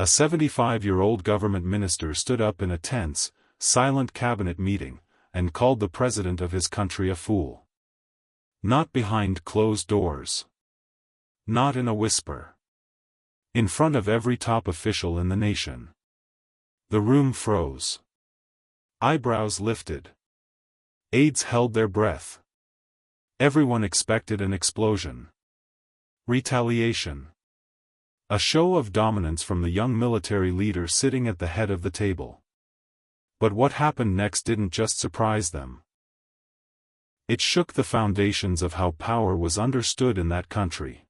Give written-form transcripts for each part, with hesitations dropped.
A 75-year-old government minister stood up in a tense, silent cabinet meeting, and called the president of his country a fool. Not behind closed doors. Not in a whisper. In front of every top official in the nation. The room froze. Eyebrows lifted. Aides held their breath. Everyone expected an explosion. Retaliation. A show of dominance from the young military leader sitting at the head of the table. But what happened next didn't just surprise them. It shook the foundations of how power was understood in that country.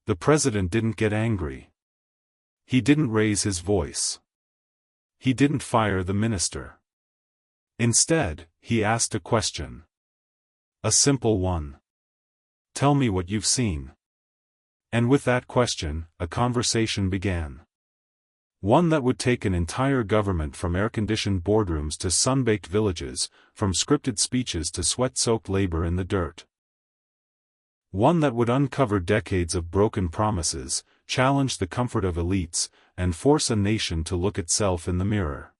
The president didn't get angry. He didn't raise his voice. He didn't fire the minister. Instead, he asked a question. A simple one. Tell me what you've seen. And with that question, a conversation began. One that would take an entire government from air-conditioned boardrooms to sun-baked villages, from scripted speeches to sweat-soaked labor in the dirt. One that would uncover decades of broken promises, challenge the comfort of elites, and force a nation to look itself in the mirror.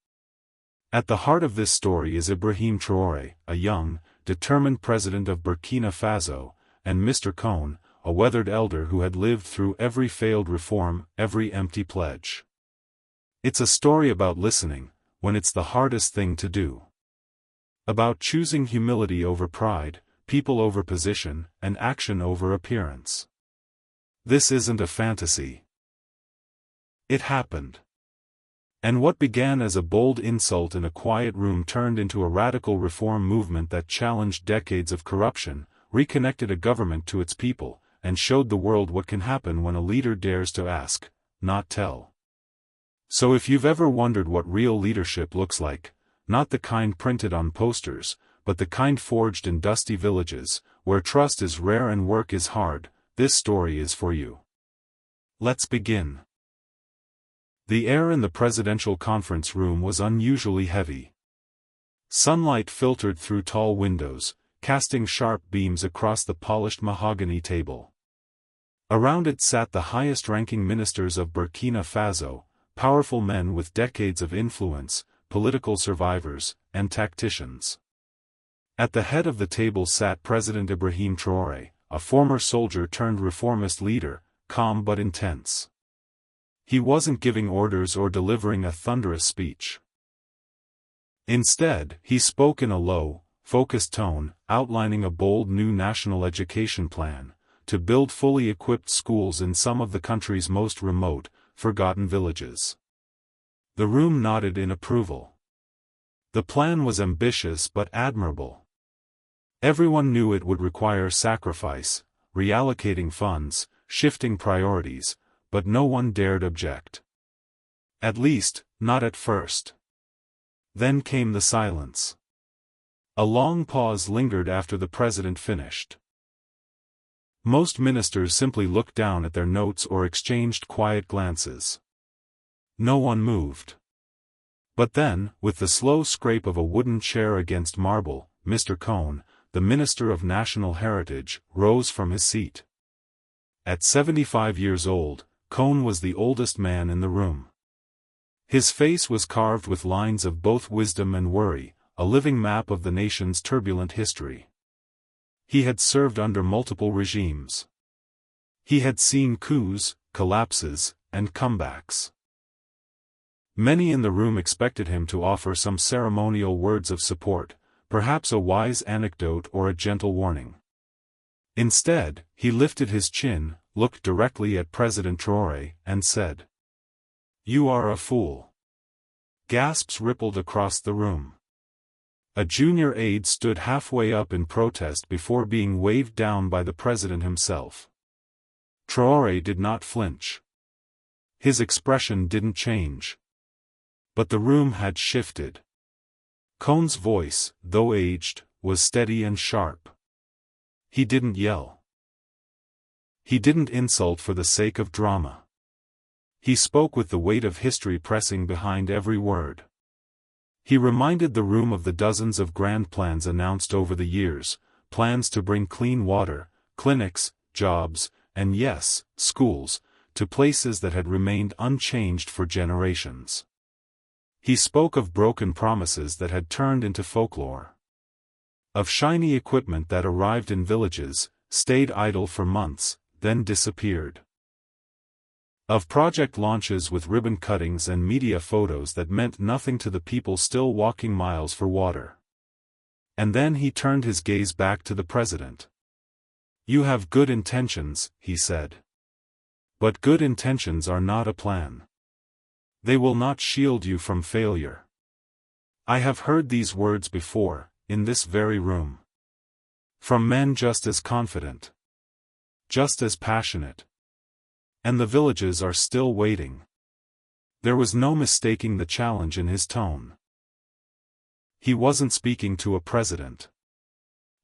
At the heart of this story is Ibrahim Traoré, a young, determined president of Burkina Faso, and Mr. Cohn, a weathered elder who had lived through every failed reform, every empty pledge. It's a story about listening, when it's the hardest thing to do. About choosing humility over pride, people over position, and action over appearance. This isn't a fantasy. It happened. And what began as a bold insult in a quiet room turned into a radical reform movement that challenged decades of corruption, reconnected a government to its people, and showed the world what can happen when a leader dares to ask, not tell. So if you've ever wondered what real leadership looks like, not the kind printed on posters, but the kind forged in dusty villages, where trust is rare and work is hard, this story is for you. Let's begin. The air in the presidential conference room was unusually heavy. Sunlight filtered through tall windows, casting sharp beams across the polished mahogany table. Around it sat the highest-ranking ministers of Burkina Faso, powerful men with decades of influence, political survivors, and tacticians. At the head of the table sat President Ibrahim Traoré, a former soldier-turned-reformist leader, calm but intense. He wasn't giving orders or delivering a thunderous speech. Instead, he spoke in a low, focused tone, outlining a bold new national education plan, to build fully equipped schools in some of the country's most remote, forgotten villages. The room nodded in approval. The plan was ambitious but admirable. Everyone knew it would require sacrifice, reallocating funds, shifting priorities, but no one dared object. At least, not at first. Then came the silence. A long pause lingered after the president finished. Most ministers simply looked down at their notes or exchanged quiet glances. No one moved. But then, with the slow scrape of a wooden chair against marble, Mr. Cohn, the Minister of National Heritage, rose from his seat. At 75 years old, Cohn was the oldest man in the room. His face was carved with lines of both wisdom and worry, a living map of the nation's turbulent history. He had served under multiple regimes. He had seen coups, collapses, and comebacks. Many in the room expected him to offer some ceremonial words of support, perhaps a wise anecdote or a gentle warning. Instead, he lifted his chin, looked directly at President Traoré, and said, "You are a fool." Gasps rippled across the room. A junior aide stood halfway up in protest before being waved down by the president himself. Traoré did not flinch. His expression didn't change. But the room had shifted. Cohn's voice, though aged, was steady and sharp. He didn't yell. He didn't insult for the sake of drama. He spoke with the weight of history pressing behind every word. He reminded the room of the dozens of grand plans announced over the years, plans to bring clean water, clinics, jobs, and yes, schools, to places that had remained unchanged for generations. He spoke of broken promises that had turned into folklore. Of shiny equipment that arrived in villages, stayed idle for months, then disappeared. Of project launches with ribbon cuttings and media photos that meant nothing to the people still walking miles for water. And then he turned his gaze back to the president. "You have good intentions," he said. "But good intentions are not a plan. They will not shield you from failure." I have heard these words before, in this very room. From men just as confident. Just as passionate. And the villages are still waiting. There was no mistaking the challenge in his tone. He wasn't speaking to a president.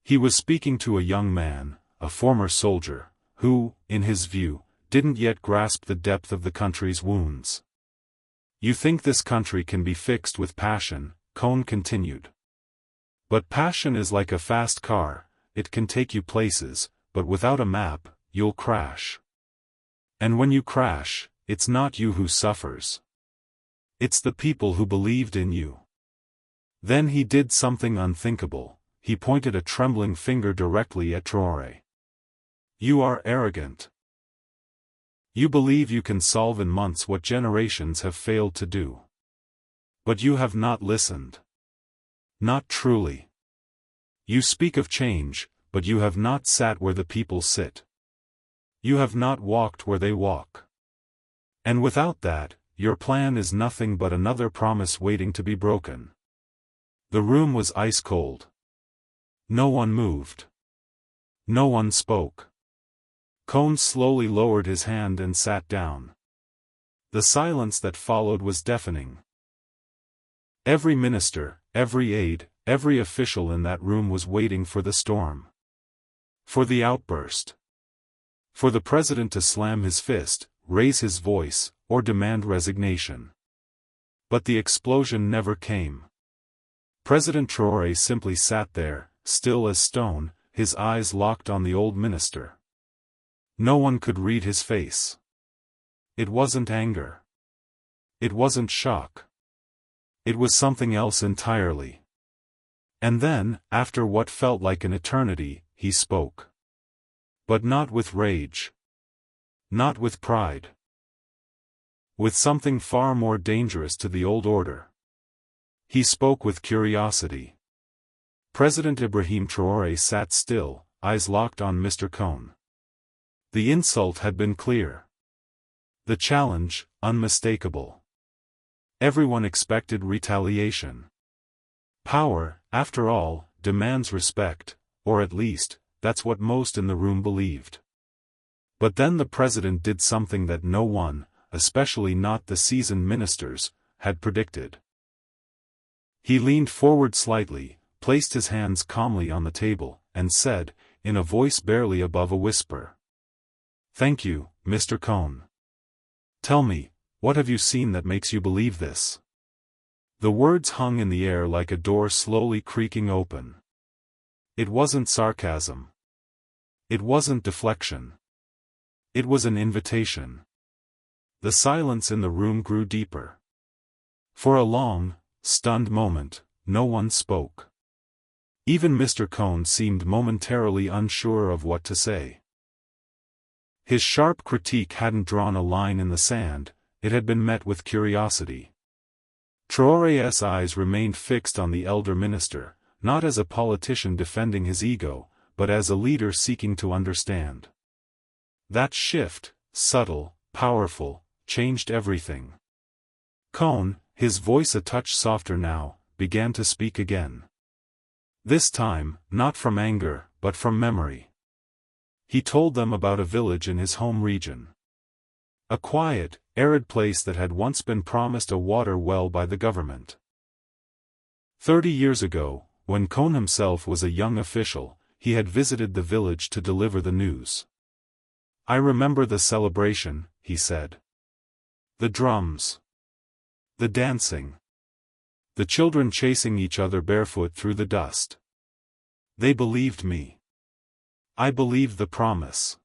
He was speaking to a young man, a former soldier, who, in his view, didn't yet grasp the depth of the country's wounds. "You think this country can be fixed with passion," Cohn continued. "But passion is like a fast car, it can take you places, but without a map, you'll crash. And when you crash, it's not you who suffers. It's the people who believed in you." Then he did something unthinkable, he pointed a trembling finger directly at Traoré. "You are arrogant. You believe you can solve in months what generations have failed to do. But you have not listened. Not truly. You speak of change, but you have not sat where the people sit. You have not walked where they walk. And without that, your plan is nothing but another promise waiting to be broken." The room was ice cold. No one moved. No one spoke. Cohn slowly lowered his hand and sat down. The silence that followed was deafening. Every minister, every aide, every official in that room was waiting for the storm. For the outburst. For the president to slam his fist, raise his voice, or demand resignation. But the explosion never came. President Traoré simply sat there, still as stone, his eyes locked on the old minister. No one could read his face. It wasn't anger. It wasn't shock. It was something else entirely. And then, after what felt like an eternity, he spoke. But not with rage. Not with pride. With something far more dangerous to the old order. He spoke with curiosity. President Ibrahim Traoré sat still, eyes locked on Mr. Cohn. The insult had been clear. The challenge, unmistakable. Everyone expected retaliation. Power, after all, demands respect, or at least, that's what most in the room believed. But then the president did something that no one, especially not the seasoned ministers, had predicted. He leaned forward slightly, placed his hands calmly on the table, and said, in a voice barely above a whisper, "Thank you, Mr. Cohn. Tell me, what have you seen that makes you believe this?" The words hung in the air like a door slowly creaking open. It wasn't sarcasm. It wasn't deflection. It was an invitation. The silence in the room grew deeper. For a long, stunned moment, no one spoke. Even Mr. Cohn seemed momentarily unsure of what to say. His sharp critique hadn't drawn a line in the sand, it had been met with curiosity. Traoré's eyes remained fixed on the elder minister, not as a politician defending his ego, but as a leader seeking to understand. That shift, subtle, powerful, changed everything. Cohn, his voice a touch softer now, began to speak again. This time, not from anger, but from memory. He told them about a village in his home region. A quiet, arid place that had once been promised a water well by the government. 30 years ago, when Cohn himself was a young official, he had visited the village to deliver the news. "I remember the celebration," he said. "The drums. The dancing. The children chasing each other barefoot through the dust. They believed me. I believed the promise."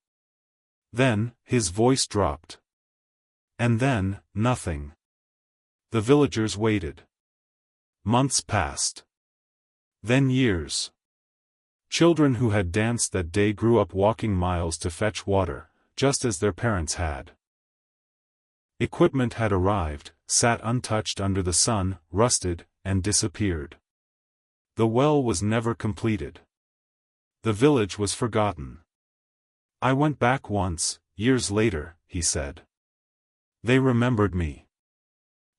Then, his voice dropped. And then, nothing. The villagers waited. Months passed. Then years. Children who had danced that day grew up walking miles to fetch water, just as their parents had. Equipment had arrived, sat untouched under the sun, rusted, and disappeared. The well was never completed. The village was forgotten. I went back once, years later, he said. They remembered me.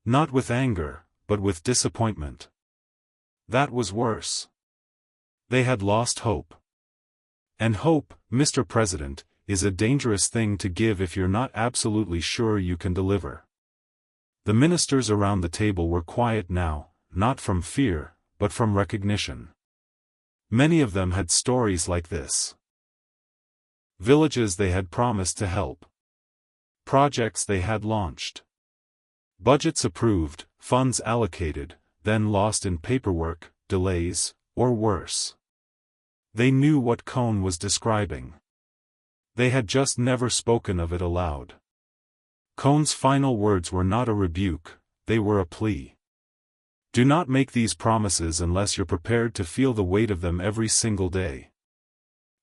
Not with anger, but with disappointment. That was worse. They had lost hope. And hope, Mr. President, is a dangerous thing to give if you're not absolutely sure you can deliver. The ministers around the table were quiet now, not from fear, but from recognition. Many of them had stories like this. Villages they had promised to help. Projects they had launched. Budgets approved, funds allocated, then lost in paperwork, delays, or worse. They knew what Cohn was describing. They had just never spoken of it aloud. Cohn's final words were not a rebuke, they were a plea. Do not make these promises unless you're prepared to feel the weight of them every single day.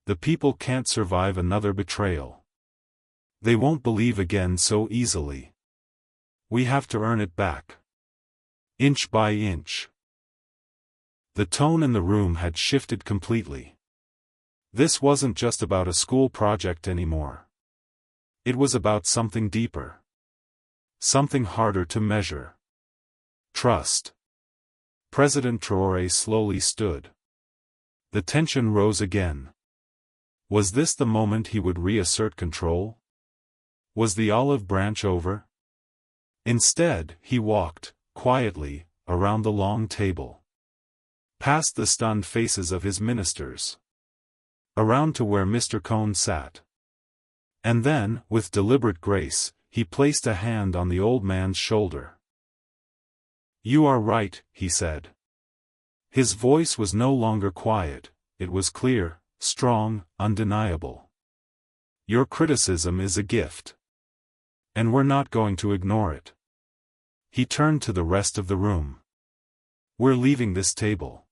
The people can't survive another betrayal. They won't believe again so easily. We have to earn it back. Inch by inch. The tone in the room had shifted completely. This wasn't just about a school project anymore. It was about something deeper. Something harder to measure. Trust. President Traoré slowly stood. The tension rose again. Was this the moment he would reassert control? Was the olive branch over? Instead, he walked, quietly, around the long table. Past the stunned faces of his ministers. Around to where Mr. Cohn sat. And then, with deliberate grace, he placed a hand on the old man's shoulder. You are right, he said. His voice was no longer quiet, it was clear, strong, undeniable. Your criticism is a gift. And we're not going to ignore it. He turned to the rest of the room. We're leaving this table.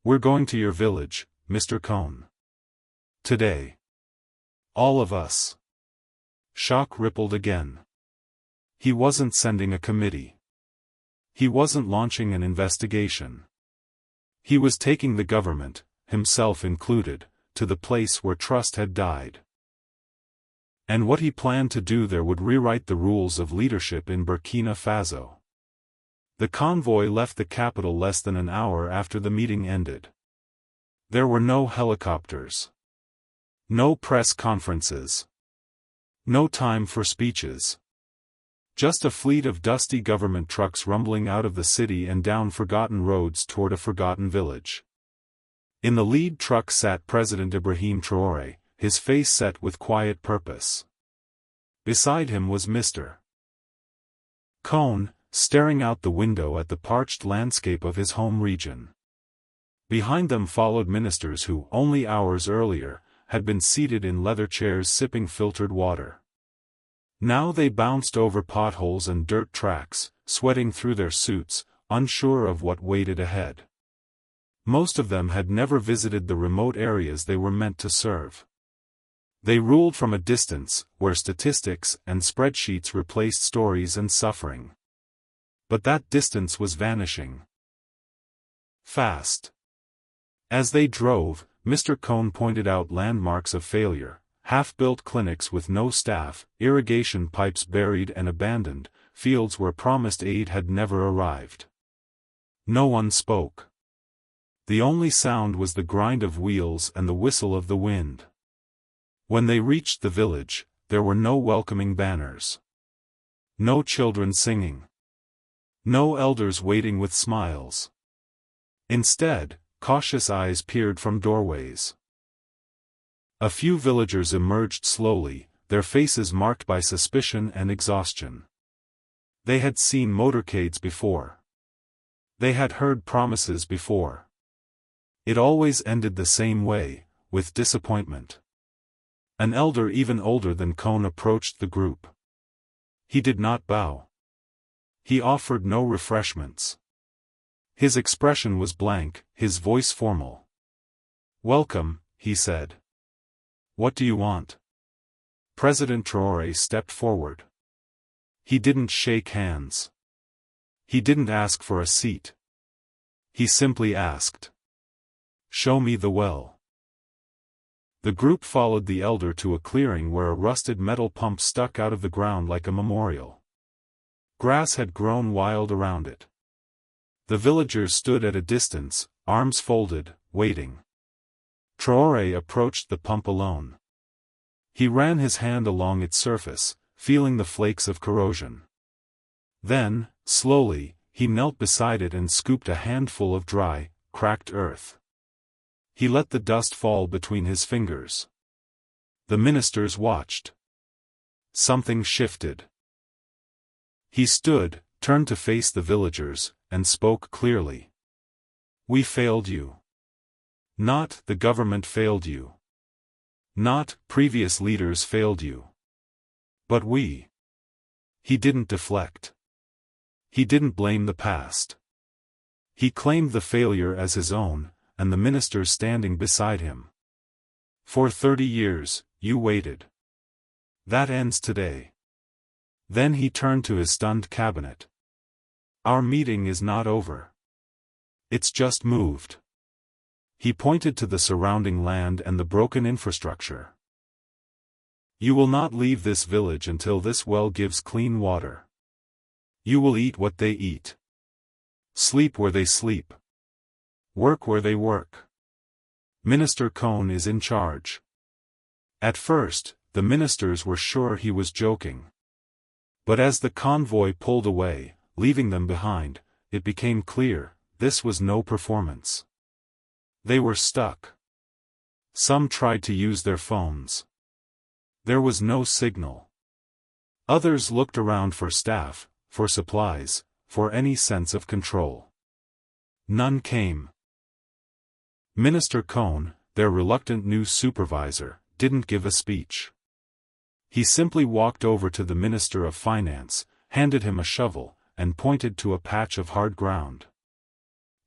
We're going to your village, Mr. Cohn. Today. All of us. Shock rippled again. He wasn't sending a committee. He wasn't launching an investigation. He was taking the government, himself included, to the place where trust had died. And what he planned to do there would rewrite the rules of leadership in Burkina Faso. The convoy left the capital less than an hour after the meeting ended. There were no helicopters. No press conferences. No time for speeches. Just a fleet of dusty government trucks rumbling out of the city and down forgotten roads toward a forgotten village. In the lead truck sat President Ibrahim Traoré, his face set with quiet purpose. Beside him was Mr. Cohn, staring out the window at the parched landscape of his home region. Behind them followed ministers who, only hours earlier, had been seated in leather chairs sipping filtered water. Now they bounced over potholes and dirt tracks, sweating through their suits, unsure of what waited ahead. Most of them had never visited the remote areas they were meant to serve. They ruled from a distance, where statistics and spreadsheets replaced stories and suffering. But that distance was vanishing. Fast. As they drove, Mr. Cohn pointed out landmarks of failure, half-built clinics with no staff, irrigation pipes buried and abandoned, fields where promised aid had never arrived. No one spoke. The only sound was the grind of wheels and the whistle of the wind. When they reached the village, there were no welcoming banners. No children singing. No elders waiting with smiles. Instead, cautious eyes peered from doorways. A few villagers emerged slowly, their faces marked by suspicion and exhaustion. They had seen motorcades before. They had heard promises before. It always ended the same way, with disappointment. An elder even older than Cohn approached the group. He did not bow. He offered no refreshments. His expression was blank, his voice formal. "Welcome," he said. "What do you want?" President Traoré stepped forward. He didn't shake hands. He didn't ask for a seat. He simply asked, "Show me the well." The group followed the elder to a clearing where a rusted metal pump stuck out of the ground like a memorial. Grass had grown wild around it. The villagers stood at a distance, arms folded, waiting. Traoré approached the pump alone. He ran his hand along its surface, feeling the flakes of corrosion. Then, slowly, he knelt beside it and scooped a handful of dry, cracked earth. He let the dust fall between his fingers. The ministers watched. Something shifted. He stood, turned to face the villagers, and spoke clearly. "We failed you. Not the government failed you. Not previous leaders failed you. But we." He didn't deflect. He didn't blame the past. He claimed the failure as his own, and the ministers standing beside him. "For 30 years, you waited. That ends today." Then he turned to his stunned cabinet. "Our meeting is not over. It's just moved." He pointed to the surrounding land and the broken infrastructure. "You will not leave this village until this well gives clean water. You will eat what they eat. Sleep where they sleep. Work where they work. Minister Cohn is in charge." At first, the ministers were sure he was joking. But as the convoy pulled away, leaving them behind, it became clear, this was no performance. They were stuck. Some tried to use their phones. There was no signal. Others looked around for staff, for supplies, for any sense of control. None came. Minister Cohn, their reluctant new supervisor, didn't give a speech. He simply walked over to the Minister of Finance, handed him a shovel, and pointed to a patch of hard ground.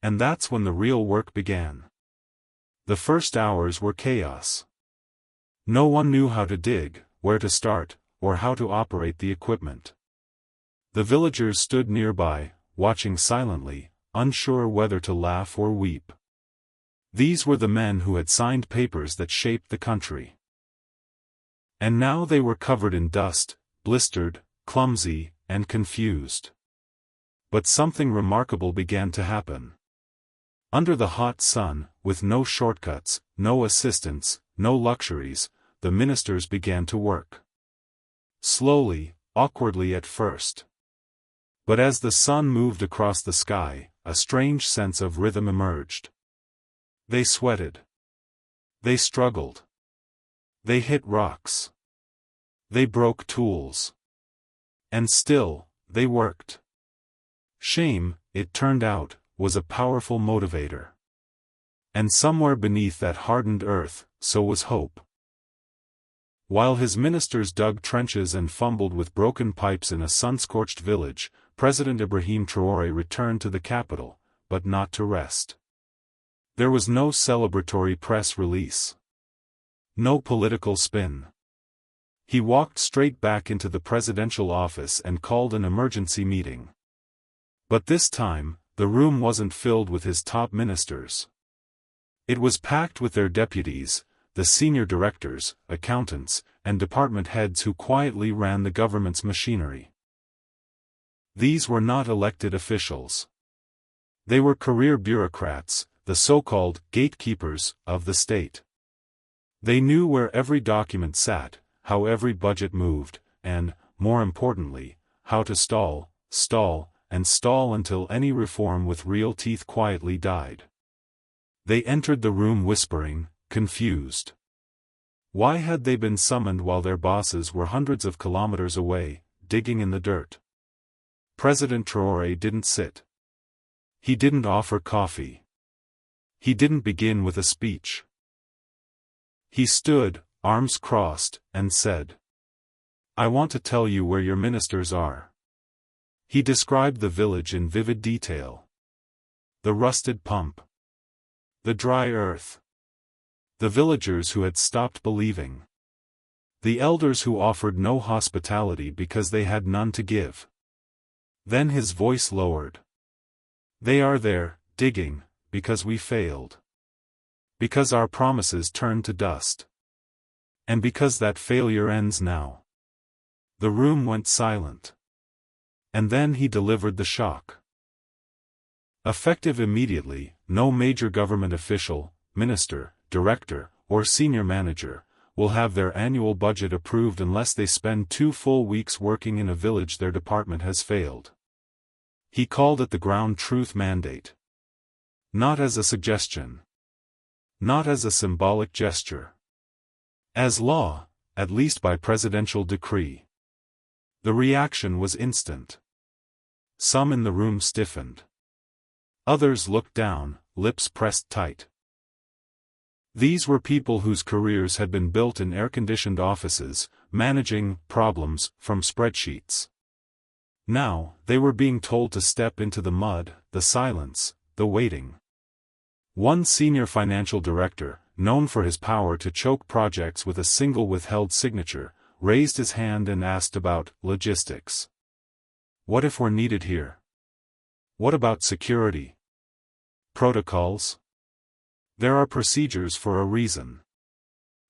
And that's when the real work began. The first hours were chaos. No one knew how to dig, where to start, or how to operate the equipment. The villagers stood nearby, watching silently, unsure whether to laugh or weep. These were the men who had signed papers that shaped the country. And now they were covered in dust, blistered, clumsy, and confused. But something remarkable began to happen. Under the hot sun, with no shortcuts, no assistants, no luxuries, the ministers began to work. Slowly, awkwardly at first. But as the sun moved across the sky, a strange sense of rhythm emerged. They sweated. They struggled. They hit rocks. They broke tools. And still, they worked. Shame, it turned out, was a powerful motivator. And somewhere beneath that hardened earth, so was hope. While his ministers dug trenches and fumbled with broken pipes in a sun-scorched village, President Ibrahim Traoré returned to the capital, but not to rest. There was no celebratory press release. No political spin. He walked straight back into the presidential office and called an emergency meeting. But this time, the room wasn't filled with his top ministers. It was packed with their deputies, the senior directors, accountants, and department heads who quietly ran the government's machinery. These were not elected officials. They were career bureaucrats, the so-called gatekeepers of the state. They knew where every document sat, how every budget moved, and, more importantly, how to stall, and stall until any reform with real teeth quietly died. They entered the room whispering, confused. Why had they been summoned while their bosses were hundreds of kilometers away, digging in the dirt? President Traoré didn't sit. He didn't offer coffee. He didn't begin with a speech. He stood, arms crossed, and said, I want to tell you where your ministers are." He described the village in vivid detail. The rusted pump. The dry earth. The villagers who had stopped believing. The elders who offered no hospitality because they had none to give. Then his voice lowered. "They are there, digging, because we failed. Because our promises turned to dust. And because that failure ends now." The room went silent. And then he delivered the shock. Effective immediately, no major government official, minister, director, or senior manager will have their annual budget approved unless they spend 2 full weeks working in a village their department has failed. He called it the ground truth mandate. Not as a suggestion. Not as a symbolic gesture. As law, at least by presidential decree. The reaction was instant. Some in the room stiffened. Others looked down, lips pressed tight. These were people whose careers had been built in air-conditioned offices, managing problems from spreadsheets. Now, they were being told to step into the mud, the silence, the waiting. One senior financial director, known for his power to choke projects with a single withheld signature, raised his hand and asked about logistics. "What if we're needed here? What about security? Protocols? There are procedures for a reason."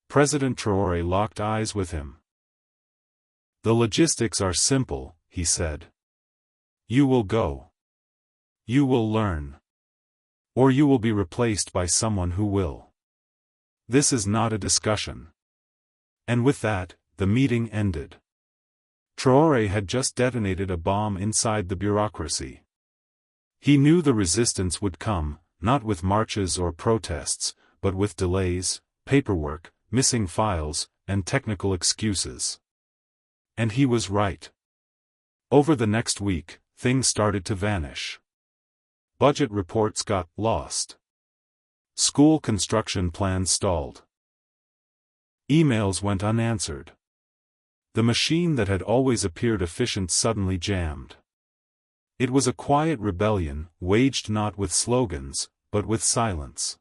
President Traoré locked eyes with him. "The logistics are simple," he said. "You will go. You will learn. Or you will be replaced by someone who will. This is not a discussion." And with that, the meeting ended. Traoré had just detonated a bomb inside the bureaucracy. He knew the resistance would come, not with marches or protests, but with delays, paperwork, missing files, and technical excuses. And he was right. Over the next week, things started to vanish. Budget reports got lost. School construction plans stalled. Emails went unanswered. The machine that had always appeared efficient suddenly jammed. It was a quiet rebellion, waged not with slogans, but with silence.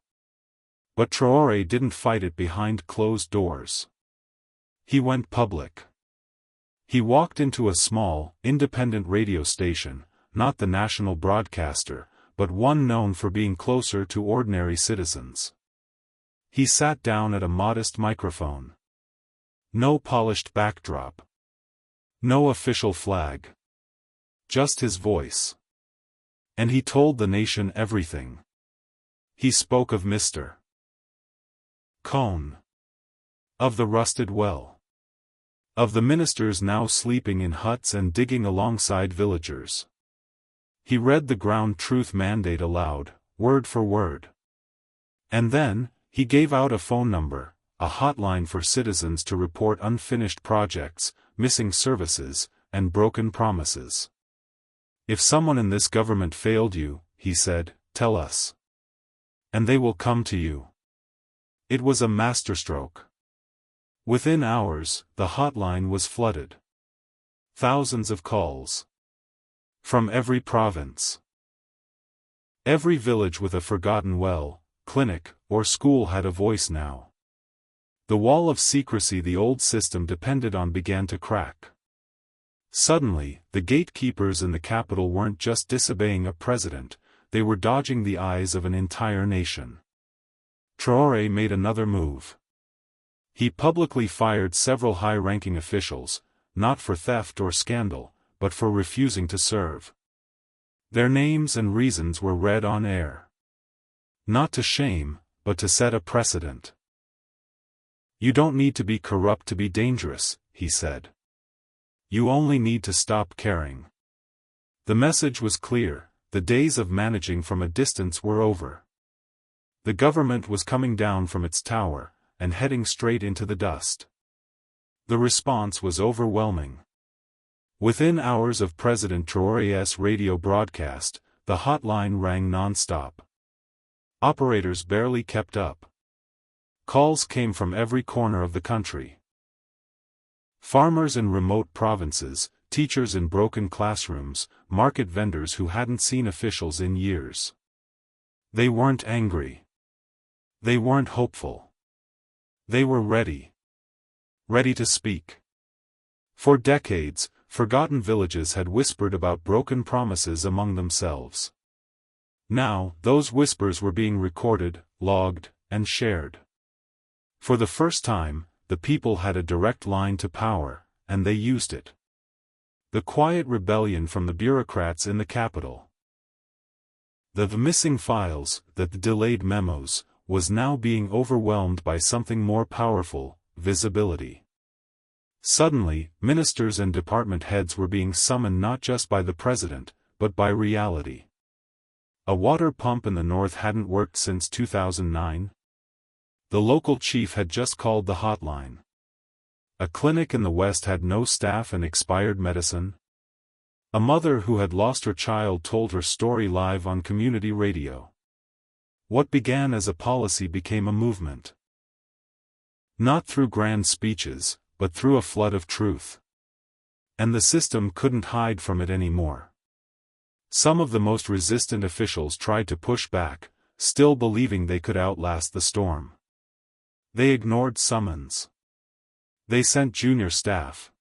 But Traoré didn't fight it behind closed doors. He went public. He walked into a small, independent radio station, not the national broadcaster, but one known for being closer to ordinary citizens. He sat down at a modest microphone. No polished backdrop. No official flag. Just his voice. And he told the nation everything. He spoke of Mr. Cone. Of the rusted well. Of the ministers now sleeping in huts and digging alongside villagers. He read the ground truth mandate aloud, word for word. And then, he gave out a phone number, a hotline for citizens to report unfinished projects, missing services, and broken promises. "If someone in this government failed you," he said, "tell us. And they will come to you." It was a masterstroke. Within hours, the hotline was flooded. Thousands of calls. From every province. Every village with a forgotten well, clinic, or school had a voice now. The wall of secrecy the old system depended on began to crack. Suddenly, the gatekeepers in the capital weren't just disobeying a president, they were dodging the eyes of an entire nation. Traoré made another move. He publicly fired several high-ranking officials, not for theft or scandal, but for refusing to serve. Their names and reasons were read on air. Not to shame, but to set a precedent. "You don't need to be corrupt to be dangerous," he said. "You only need to stop caring." The message was clear, the days of managing from a distance were over. The government was coming down from its tower, and heading straight into the dust. The response was overwhelming. Within hours of President Traoré's radio broadcast, the hotline rang non-stop. Operators barely kept up. Calls came from every corner of the country. Farmers in remote provinces, teachers in broken classrooms, market vendors who hadn't seen officials in years. They weren't angry. They weren't hopeful. They were ready. Ready to speak. For decades, forgotten villages had whispered about broken promises among themselves. Now, those whispers were being recorded, logged, and shared. For the first time, the people had a direct line to power, and they used it. The quiet rebellion from the bureaucrats in the capital. The missing files, the delayed memos, was now being overwhelmed by something more powerful: visibility. Suddenly, ministers and department heads were being summoned not just by the president, but by reality. A water pump in the north hadn't worked since 2009. The local chief had just called the hotline. A clinic in the west had no staff and expired medicine. A mother who had lost her child told her story live on community radio. What began as a policy became a movement. Not through grand speeches, but through a flood of truth. And the system couldn't hide from it anymore. Some of the most resistant officials tried to push back, still believing they could outlast the storm. They ignored summons. They sent junior staff.